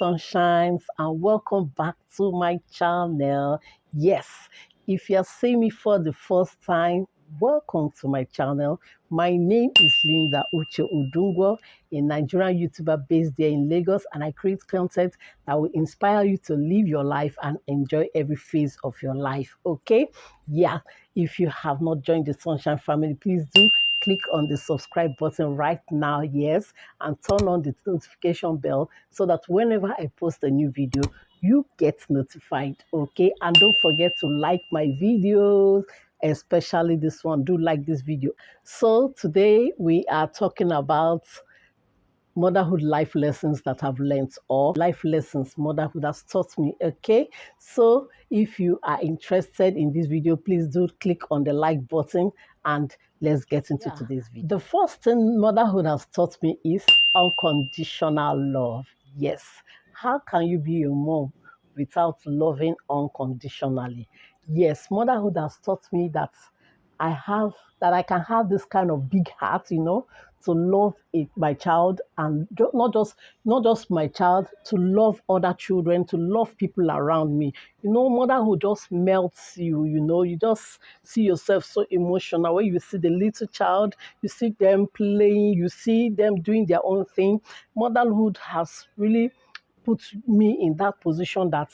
sunshines, and welcome back to my channel. Yes, if you're seeing me for the first time, welcome to my channel. My name is Linda Uche-Udungwor, a Nigerian YouTuber based there in Lagos, and I create content that will inspire you to live your life and enjoy every phase of your life. Okay? Yeah, if you have not joined the Sunshine family, please do click on the subscribe button right now, yes, and turn on the notification bell so that whenever I post a new video, you get notified, okay? And don't forget to like my videos, especially this one. Do like this video. So today we are talking about motherhood life lessons that I've learned, or life lessons motherhood has taught me. Okay, so if you are interested in this video, please do click on the like button and let's get into today's video. The first thing motherhood has taught me is unconditional love. Yes, how can you be a mom without loving unconditionally? Yes, motherhood has taught me that I can have this kind of big heart, to love my child, and not just my child, to love other children, to love people around me. Motherhood just melts you. You just see yourself so emotional when you see the little child, you see them playing, you see them doing their own thing. Motherhood has really put me in that position that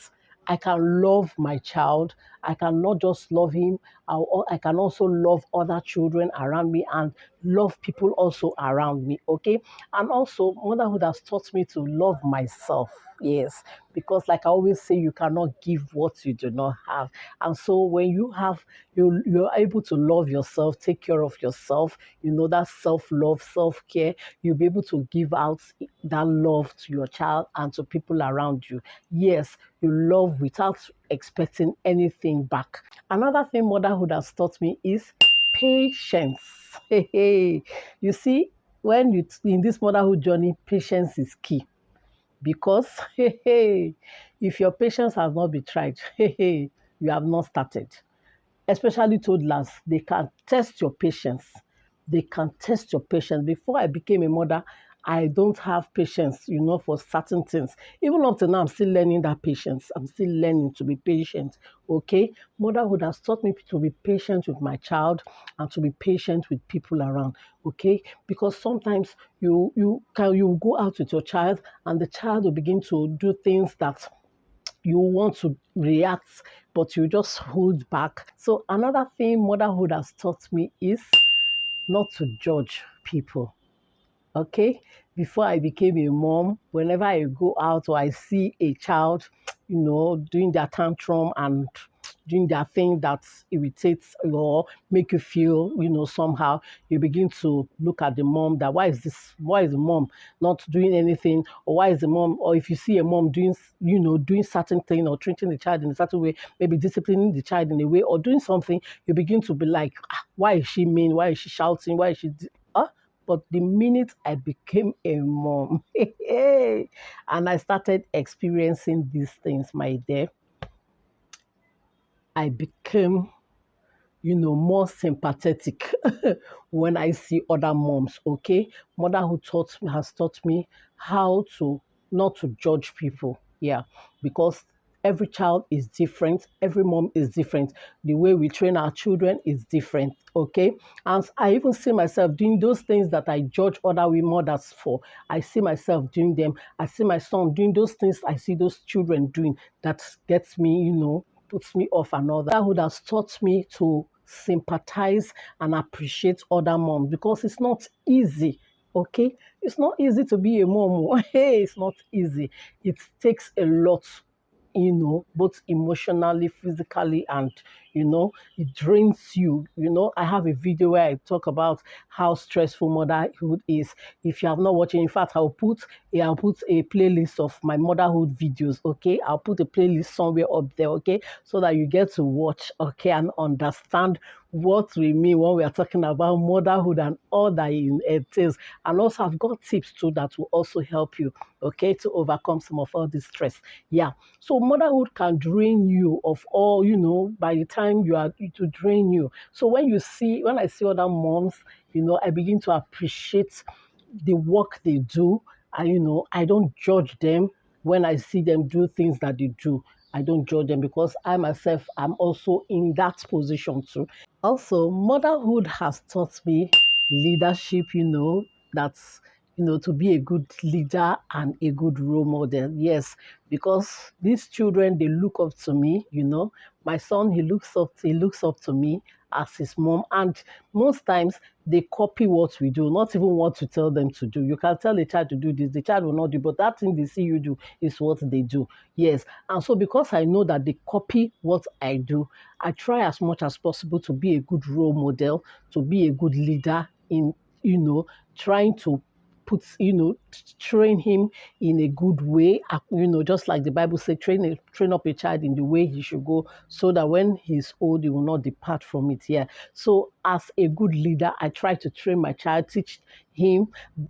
I can love my child. I can not just love him, I can also love other children around me and love people also around me, okay? And also, motherhood has taught me to love myself, yes, because like I always say, you cannot give what you do not have. And so when you're able to love yourself, take care of yourself, that self-love, self-care, you'll be able to give out that love to your child and to people around you. Yes, you love without expecting anything back. Another thing motherhood has taught me is patience. You see, when you in this motherhood journey, patience is key because if your patience has not been tried, you have not started. Especially toddlers, they can test your patience. They can test your patience. Before I became a mother, I don't have patience, for certain things. Even up to now, I'm still learning that patience. I'm still learning to be patient. Okay? Motherhood has taught me to be patient with my child and to be patient with people around. Okay? Because sometimes you go out with your child and the child will begin to do things that you want to react, but you just hold back. So another thing motherhood has taught me is not to judge people. Okay, before I became a mom, whenever I go out or I see a child, doing their tantrum and doing their thing that irritates or make you feel, somehow, you begin to look at the mom that why is the mom not doing anything, or why is the mom, or if you see a mom doing, doing certain thing or treating the child in a certain way, maybe disciplining the child in a way or doing something, you begin to be like, why is she mean? Why is she shouting? Why is she, but the minute I became a mom and I started experiencing these things, my dear, I became, more sympathetic when I see other moms, okay? Motherhood has taught me how to not to judge people, yeah, because every child is different, every mom is different. The way we train our children is different, okay? And I even see myself doing those things that I judge other mothers for. I see myself doing them. I see my son doing those things I see those children doing that gets me, puts me off another. Motherhood has taught me to sympathize and appreciate other moms because it's not easy. Okay, it's not easy to be a mom. Hey, it's not easy. It takes a lot, both emotionally, physically, and, it drains you. I have a video where I talk about how stressful motherhood is. If you have not watched it, in fact, I'll put a playlist of my motherhood videos, okay? I'll put a playlist somewhere up there, okay? So that you get to watch, okay, and understand what we mean when we are talking about motherhood and all that it entails. And also, I've got tips too that will also help you, okay, to overcome some of all this stress. Yeah. So motherhood can drain you of all, by the time you are to drain you. So when I see other moms, I begin to appreciate the work they do. And, I don't judge them when I see them do things that they do, I don't judge them because I myself am also in that position too. Also, motherhood has taught me leadership, that's, to be a good leader and a good role model. Yes, because these children, they look up to me. My son, he looks up to me as his mom. And most times they copy what we do, not even what to tell them to do. You can tell a child to do this, the child will not do, but that thing they see you do is what they do. Yes. And so because I know that they copy what I do, I try as much as possible to be a good role model, to be a good leader in, trying to train him in a good way. Just like the Bible says, train up a child in the way he should go, so that when he's old, he will not depart from it. Yeah. So as a good leader, I try to train my child, teach him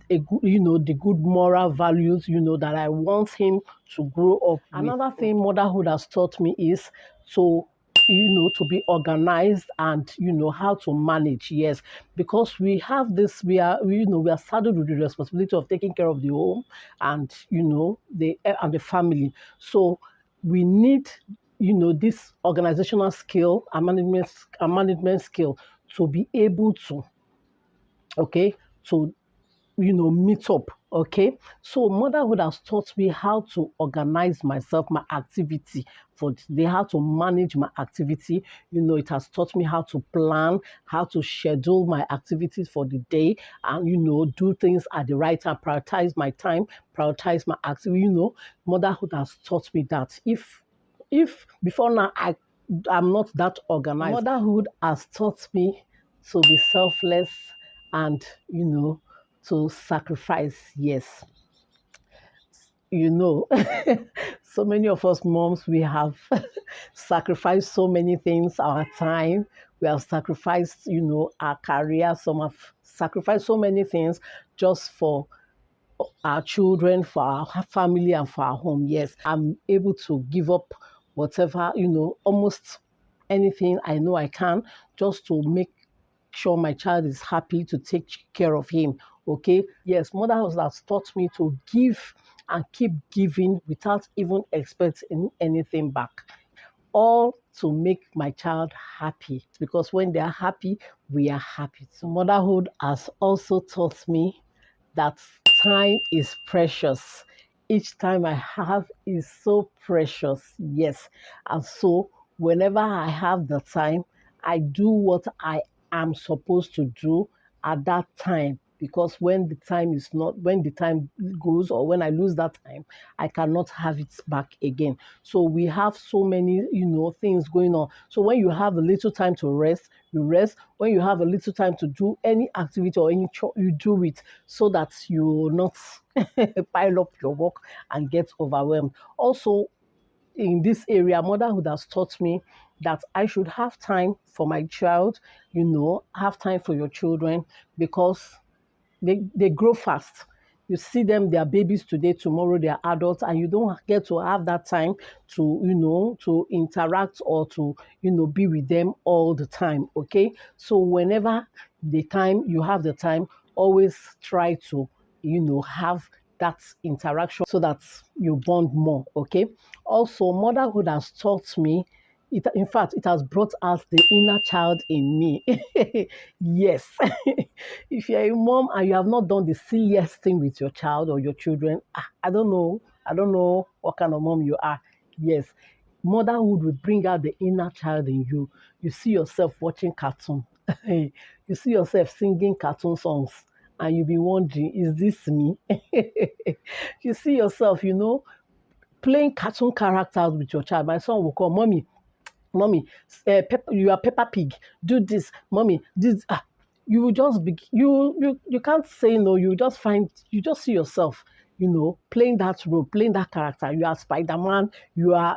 the good moral values, that I want him to grow up with. Another thing motherhood has taught me is to to be organized and how to manage. Yes, because we have this, we are saddled with the responsibility of taking care of the home and the family. So we need this organizational skill and management skill to be able to, okay, to meet up. Okay. So motherhood has taught me how to organize myself, my activity for the day, how to manage my activity. It has taught me how to plan, how to schedule my activities for the day and, do things at the right time, prioritize my time, prioritize my activity. Motherhood has taught me that if before now I'm not that organized, motherhood has taught me to be selfless and to sacrifice. Yes, you know, so many of us moms, we have sacrificed so many things, our time, we have sacrificed, our career, some have sacrificed so many things just for our children, for our family, and for our home. Yes, I'm able to give up whatever, almost anything I know I can, just to make sure my child is happy, to take care of him. Okay. Yes, motherhood has taught me to give and keep giving without even expecting anything back. All to make my child happy, because when they are happy, we are happy. So motherhood has also taught me that time is precious. Each time I have is so precious. Yes. And so whenever I have the time, I do what I am supposed to do at that time. Because when the time goes, or when I lose that time, I cannot have it back again. So we have so many, things going on. So when you have a little time to rest, you rest. When you have a little time to do any activity or any chore, you do it, so that you will not pile up your work and get overwhelmed. Also, in this area, motherhood has taught me that I should have time for my child, have time for your children, because they grow fast. You see them, they are babies today, tomorrow they are adults, and you don't get to have that time to, to interact or to, be with them all the time. Okay. So whenever you have the time, always try to, have that interaction so that you bond more. Okay. Also, motherhood has taught me, in fact, it has brought out the inner child in me. Yes. If you're a mom and you have not done the silliest thing with your child or your children, I don't know. I don't know what kind of mom you are. Yes. Motherhood will bring out the inner child in you. You see yourself watching cartoon. You see yourself singing cartoon songs, and you'll be wondering, is this me? You see yourself, playing cartoon characters with your child. My son will call, mommy, you are Peppa Pig. Do this, mommy. This. You will just be you can't say no. You just see yourself, playing that role, playing that character. You are Spider-Man. You are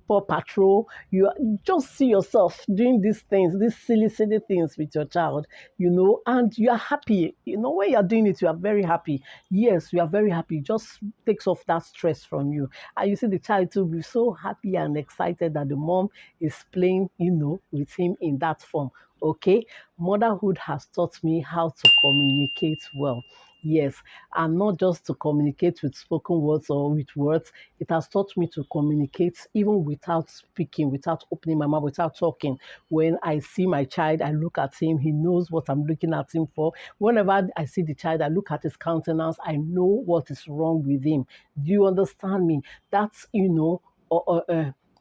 Paw Patrol. You just see yourself doing these things, these silly things with your child. And you are happy. When you are doing it, you are very happy. Yes, you are very happy. It just takes off that stress from you, and you see the child to be so happy and excited that the mom is playing, with him in that form. Okay, motherhood has taught me how to communicate well. Yes, and not just to communicate with spoken words or with words. It has taught me to communicate even without speaking, without opening my mouth, without talking. When I see my child, I look at him. He knows what I'm looking at him for. Whenever I see the child, I look at his countenance. I know what is wrong with him. Do you understand me? That's,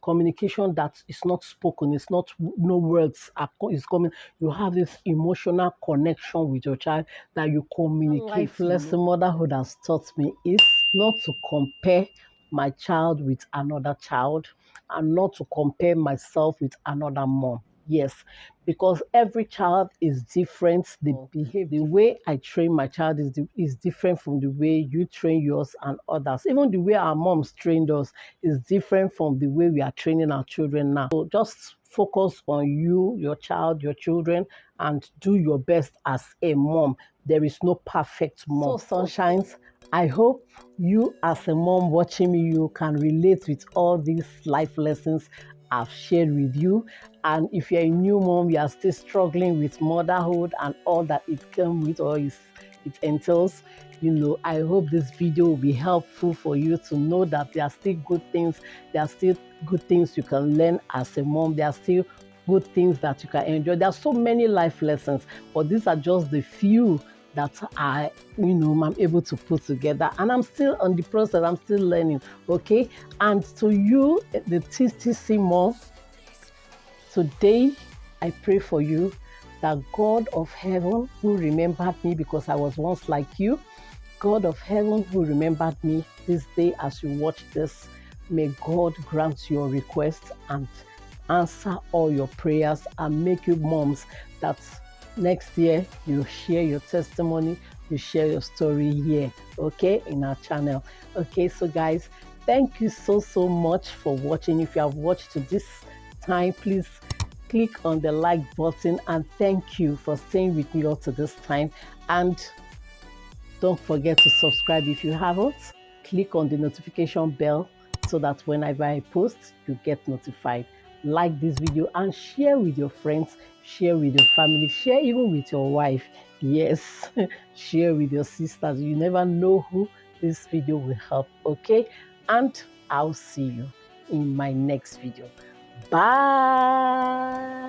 communication that is not spoken, it's not, no words are is coming. You have this emotional connection with your child that you communicate. Lifeless motherhood has taught me is not to compare my child with another child and not to compare myself with another mom. Yes, because every child is different. The way I train my child is different from the way you train yours and others. Even the way our moms trained us is different from the way we are training our children now. So just focus on you, your child, your children, and do your best as a mom. There is no perfect mom. So, sunshines, I hope you, as a mom watching me, you can relate with all these life lessons I've shared with you. And if you're a new mom, you are still struggling with motherhood and all that it comes with or it entails, I hope this video will be helpful for you to know that there are still good things. There are still good things you can learn as a mom. There are still good things that you can enjoy. There are so many life lessons, but these are just the few that I'm able to put together. And I'm still on the process. I'm still learning. Okay. And to you, the TTC mom, today, I pray for you that God of heaven who remembered me because I was once like you, God of heaven who remembered me this day as you watch this, may God grant your request and answer all your prayers and make you moms that next year you share your testimony, you share your story here, okay, in our channel. Okay, so guys, thank you so much for watching. If you have watched to this time, please click on the like button and thank you for staying with me all to this time. And don't forget to subscribe if you haven't. Click on the notification bell so that whenever I post, you get notified. Like this video and share with your friends, share with your family, share even with your wife. Yes, share with your sisters. You never know who this video will help, okay? And I'll see you in my next video. Bye.